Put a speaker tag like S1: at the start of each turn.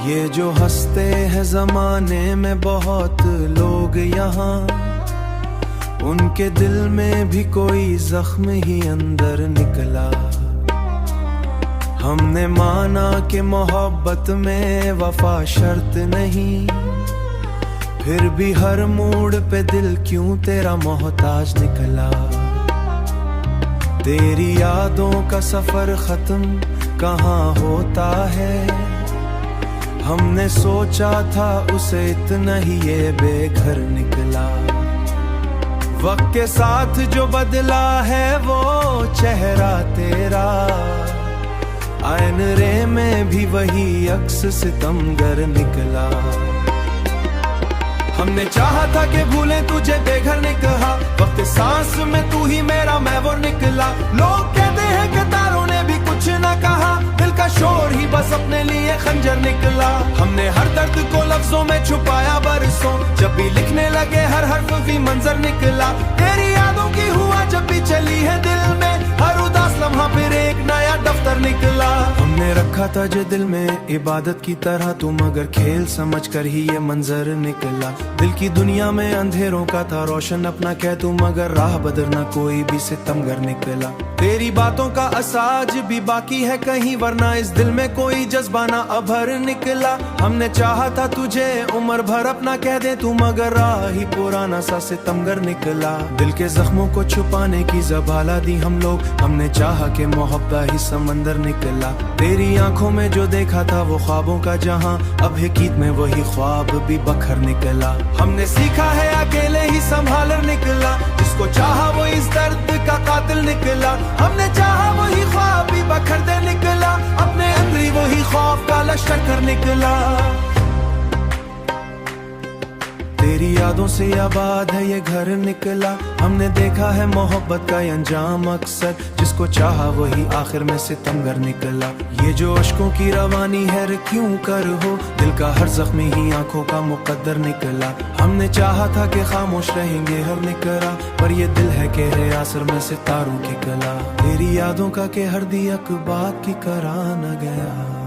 S1: ये जो हंसते हैं जमाने में बहुत लोग यहाँ, उनके दिल में भी कोई जख्म ही अंदर निकला। हमने माना कि मोहब्बत में वफा शर्त नहीं, फिर भी हर मूड पे दिल क्यों तेरा मोहताज निकला। तेरी यादों का सफर खत्म कहाँ होता है, हमने सोचा था उसे इतना ही ये बेघर निकला। वक्त के साथ जो बदला है वो चेहरा तेरा, आईने में भी वही अक्स सितमगर निकला। हमने चाहा था कि भूलें तुझे बेघर ने कहा, वक्त सांस में तू ही मेरा मैं वो निकला। लोग कहते हैं कि तारों ने भी कुछ ना कहा, दिल का शोर ही बस अपने लिए खंजर निकला। हमने हर दर्द को लफ्जों में छुपाया बरसों, जब भी लिखने लगे हर हर्फ भी मंजर निकला। तेरी यादों की हुआ जब भी चली है दिल में, हर उदास लम्हा फिर एक नया दफ्तर निकला। हमने रखा था जो दिल में इबादत की तरह, तुम मगर खेल समझ कर ही ये मंजर निकला। दिल की दुनिया में अंधेरों का था रोशन अपना कह, तुम मगर राह बदलना कोई भी सितमगर निकला। तेरी बातों का असाज भी बाकी है कहीं, वरना इस दिल में कोई जज्बाना अभर निकला। हमने चाहा था तुझे उम्र भर अपना कह दे, तू मगर राह ही पुराना सा सितमगर निकला। दिल के जख्मों को छुपाने की ज़बाला दी हम लोग, हमने चाहा कि मोहब्बत ही समंदर निकला। तेरी आंखों में जो देखा था वो ख्वाबों का जहां, अब हकीकत में वही ख्वाब भी बखर निकला। हमने सीखा है अकेले ही संभालर निकला, जिसको चाहा वो इस दर्द का कातिल निकला। हमने चाहा वही ख्वाब भी बखर दे निकला, अपने अंदर ही वही खौफ का लश्कर कर निकला। तेरी यादों से आबाद है ये घर निकला, हमने देखा है मोहब्बत का अंजाम अक्सर, जिसको चाहा वही आखिर में सितमगर निकला। ये जो अश्कों की रवानी है क्यों कर हो, दिल का हर जख्मी ही आंखों का मुकद्दर निकला। हमने चाहा था कि खामोश रहेंगे हर निकला, पर ये दिल है कह रहे आसर में सितारों की कला। तेरी यादों का के हर दियक बात की करा न गया।